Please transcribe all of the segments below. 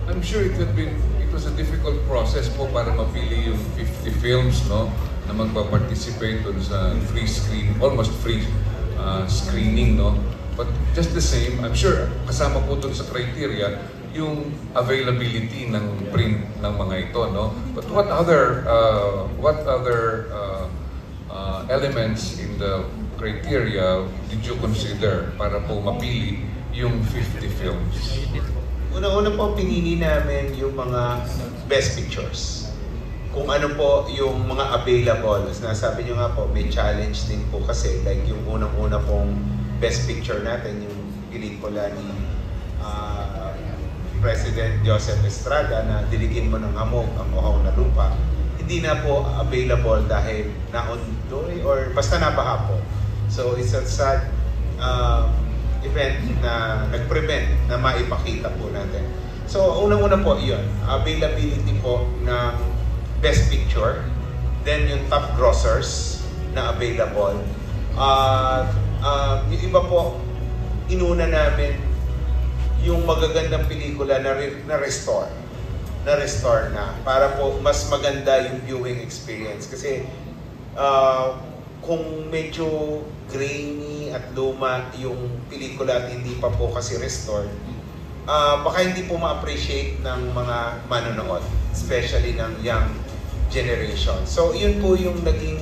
I'm sure it was a difficult process po para mapili yung 50 films, no, na magpa-participate dun sa almost free screening, no. But just the same, I'm sure kasama po dun sa criteria yung availability ng print ng mga ito, no. But what other elements in the criteria did you consider para po mapili yung 50 films? Una-una po, pinili namin yung mga best pictures. Kung ano po yung mga available. As nasabi nyo nga po, may challenge din po kasi. Like yung unang-una pong best picture natin, yung pelikula ni President Joseph Estrada na Diligin Mo ng Hamog ang Uhaw na Lupa. Hindi na po available dahil naundoy or basta nabaha po. So it's a sad event na nag-prevent na maipakita po natin. So, unang-una po yun, availability po ng best picture, then yung top grossers na available. Yung iba po, inuna namin yung magagandang pelikula na restore na para po mas maganda yung viewing experience. Kasi kung medyo grainy at luma yung pelikula at hindi pa po kasi restored, baka hindi po ma-appreciate ng mga manonood, especially ng young generation. So yun po yung naging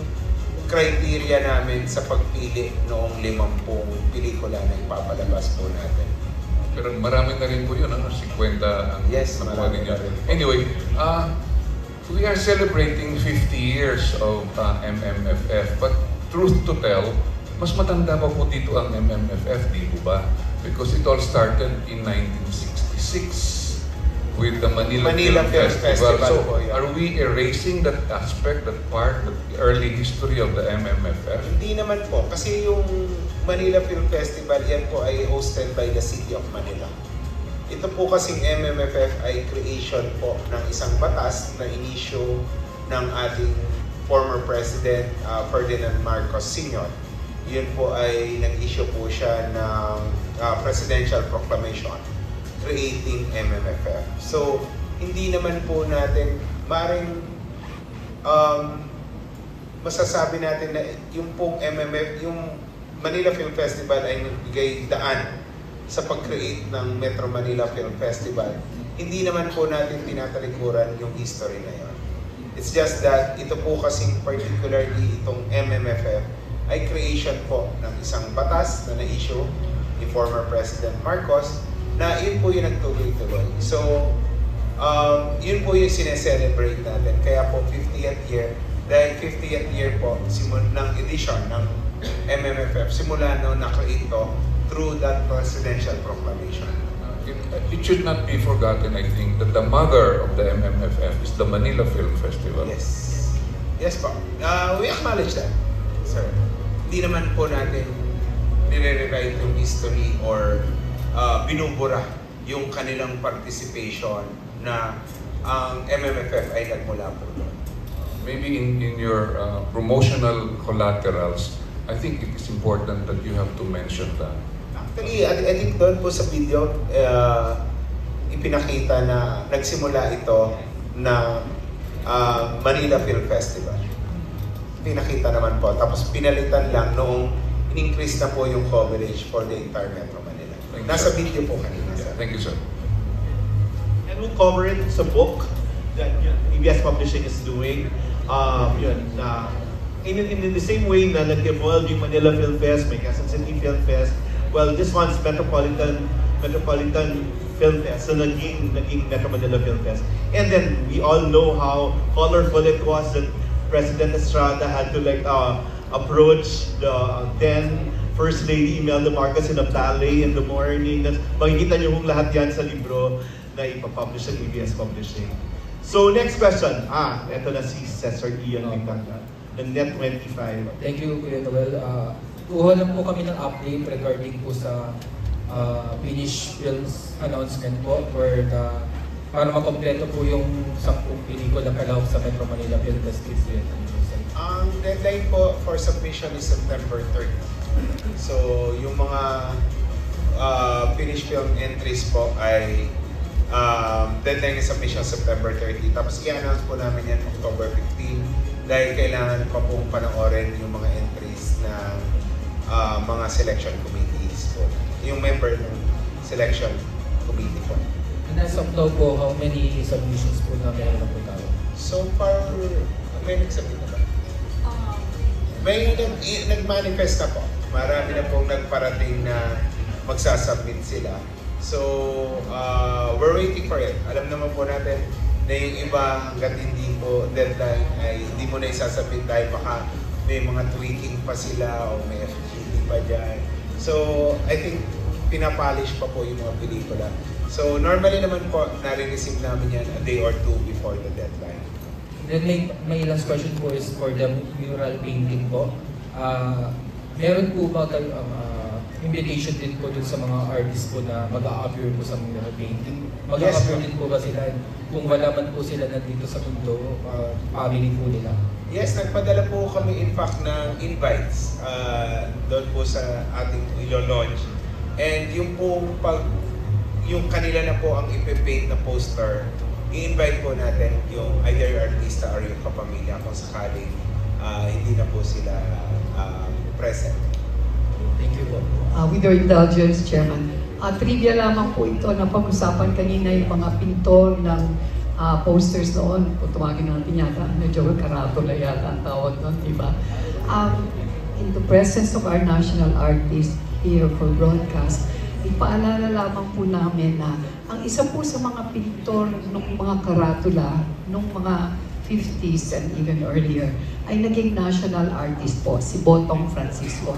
criteria namin sa pagpili noong 50 pelikula na ipapalabas po natin. Pero marami na rin po yun, 50 ang nakuha ninyo. Anyway, we are celebrating 50 years of MMFF, but truth to tell, mas matanda pa po dito ang MMFF, di po ba? Because it all started in 1966 with the Manila Film Festival. So, are we erasing that aspect, that part, the early history of the MMFF? Hindi naman po, kasi yung Manila Film Festival, yan po ay hosted by the City of Manila. Ito po kasing MMFF ay creation po ng isang batas na inisyo ng ating former President Ferdinand Marcos Sr. Yun po ay nag-issue po siya ng presidential proclamation creating MMFF. So, hindi naman po natin maring masasabi natin na yung pong MMF, yung Manila Film Festival ay nagbigay daan sa pag-create ng Metro Manila Film Festival. Hindi naman po natin tinatalikuran yung history na yun. It's just that ito po kasing particularly itong MMFF ay creation po ng isang batas na na-issue ni former President Marcos na yun po yung nagtuloy-tuloy. So, yun po yung sineselebrate natin. Kaya po 50th year, dahil 50th year po ng edition ng MMFF, simula no na-create to through that presidential proclamation. It should not be forgotten, I think, that the mother of the MMFF is the Manila Film Festival. Yes. Yes po. We acknowledge that, sir. Hindi naman po natin nire-rewrite yung history or binubura yung kanilang participation na ang MMFF ay nagmula po doon. Maybe in your promotional collaterals, I think it is important that you have to mention that. Actually, I think doon po sa video, ipinakita na nagsimula ito na Manila Film Festival. Pinakita naman po. Tapos pinalitan lang noong in-increase na po yung coverage for the entire Metro Manila. Nasa video po kanina. Yeah, thank you, sir. And we'll cover it sa book that ABS Publishing is doing. In the same way na nag-evolve yung Manila Film Fest, may Quezon City Film Fest, well, this one's Metropolitan Film Fest, so naging Metro Manila Film Fest. And then we all know how colorful it was that President Estrada had to approach the then First Lady Imelda Marcos in a ballet in the morning. Makikita niyo kung lahat yan sa libro na ipapublish ng ABS Publishing. So next question. Ito na si Cesar Ian Mingtanga ng Net25. Thank you, Kuya Noel. Kuha lang po kami ng update regarding po sa Finnish Films announcement po para makompleto po yung 10 pelikula kalahok sa Metro Manila Film Festival. Ang deadline po for submission is September 30. So, yung mga Finnish film entries po ay deadline ng submission September 30. Tapos i-announce po namin yan October 15 dahil kailangan pa pong panoorin yung mga entries ng mga selection committees po. Yung member ng selection committee po. And as of now po, how many submissions po na meron na po tayo? So far, may nagsabit na ba? May nag-manifest na po. Marami na pong nagparating na magsasubmit sila. So, we're waiting for it. Alam naman po natin na yung iba hanggat hindi po deadline ay hindi mo na isasubmit dahil baka may mga tweaking pa sila o may FGD pa dyan. So, I think pinapolish pa po yung mga pelikula. So, normally naman po, nare-receive namin yan a day or two before the deadline. Then my last question po is for the mural painting po. Meron po ba kayo invitation din po dun sa mga artists po na mag-a-appear po sa mural painting? Mag-a-appear din po ba sila kung wala man po sila nandito sa mundo, family po nila? Yes, nagpadala po kami in fact ng invites doon po sa ating ilo-launch. And yung po yung kanila na po ang ipe-paint na poster, i-invite po natin yung either yung artista or yung kapamilya kung sakaling hindi na po sila present. Thank you po. With your indulgence, Chairman. Trivia lamang po ito na pag-usapan kanina yung mga pintor ng posters noon. Kung tumagin natin yata, medyo karatula yata ang tawag noon, di ba? In the presence of our national artists here for broadcast, ipaalala lamang po namin na ang isa po sa mga pintor ng mga karatula nung mga 50s and even earlier ay naging national artist po, si Botong Francisco.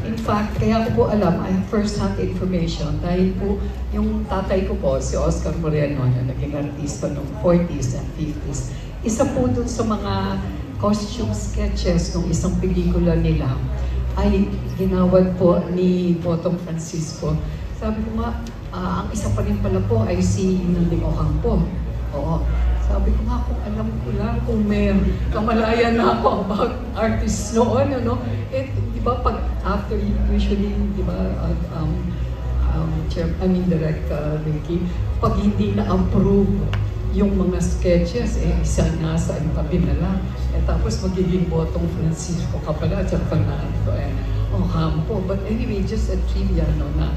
In fact, kaya ko po alam, I have first-hand information dahil po yung tatay ko po, si Oscar Moreno, na naging artista noong 40s and 50s. Isa po dun sa mga costume sketches ng isang pelikula nila ay ginawad po ni Botong Francisco. Sabi ko nga, ang isa pa rin pala po ay si Nanding Ocampo. Oo. Sabi ko nga, kung alam ko lang, kung may kamalayan na ako about artists noon, ano, di ba, pag after usually, di ba, Direct Ricky, pag hindi na-approve yung mga sketches, isa nasa tabi na lang. Tapos magiging Botong Francisco ka pala, at Fernando, Ocampo. But anyway, just a trivia, no, na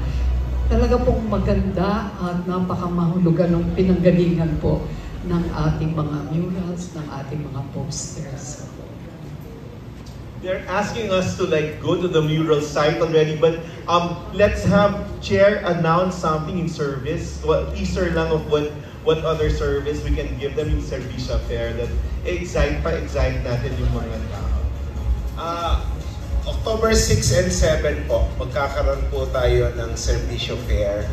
talaga pong maganda at napakamahulugan ng pinanggalingan po ng ating mga murals, ng ating mga posters. They're asking us to go to the mural site already, but let's have Chair announce something in service. Teaser lang of what other service we can give them in Servisyo Fair that excite natin yung mga tao. October 6 and 7 po, magkakaroon po tayo ng Servisyo Fair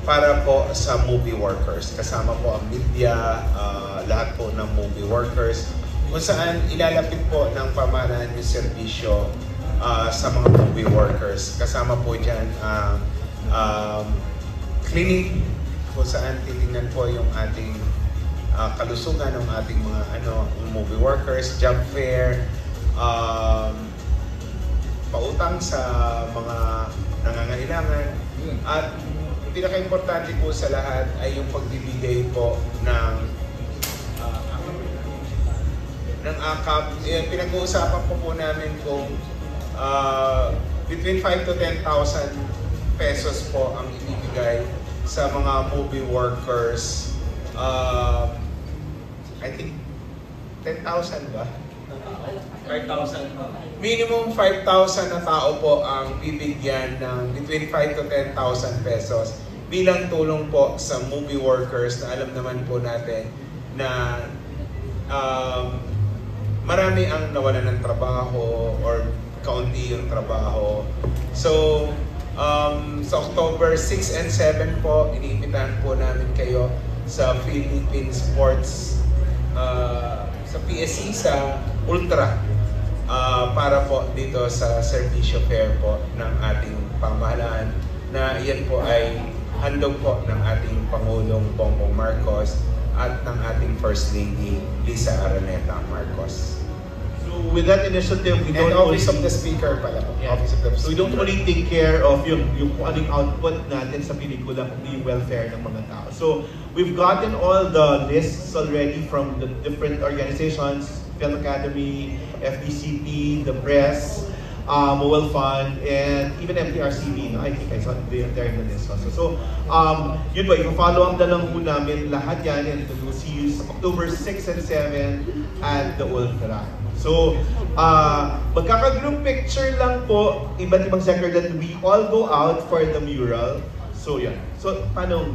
para po sa movie workers. Kasama po ang media, lahat po ng movie workers, kung saan ilalapit po ng pamahalaan yung serbisyo sa mga movie workers. Kasama po dyan clinic, kung saan titingnan po yung ating kalusugan ng ating mga movie workers, job fair, pautang sa mga nangangailangan, at pinaka-importante po sa lahat ay yung pagbibigay po ng AKAP. Pinag-uusapan po namin kung between 5 to 10,000 pesos po ang ibibigay sa mga movie workers. I think 10,000 ba? 5,000. Minimum 5,000 na tao po ang bibigyan ng between 5 to 10,000 pesos bilang tulong po sa movie workers na alam naman po natin na marami ang nawalan ng trabaho or kaunti yung trabaho. So, sa October 6 and 7 po, iniimbitahan po namin kayo sa Philippine Sports, sa PSC, sa Ultra, para po dito sa Servisyo Fair po ng ating pamahalaan, na iyan po ay handog po ng ating Pangulong Bongbong Marcos at ng ating First Lady Lisa Araneta Marcos. with that initiative, we And don't Office only, of the Speaker pala. Yeah. Office of the So we Speaker. don't only take care of yung kung anong output natin sa pelikula, kundi yung welfare ng mga tao. So we've gotten all the lists already from the different organizations, Film Academy, FDCP, the press, Mobile Fund, and even MTRCB. No? I think I saw they're in the list also. So yun ba, i-follow up na lang po namin lahat yan, and we'll see you sa October 6 and 7 at the Ultra. So, magkaka-group picture lang po, iba't ibang sector that we all go out for the mural. So, yeah. So, paano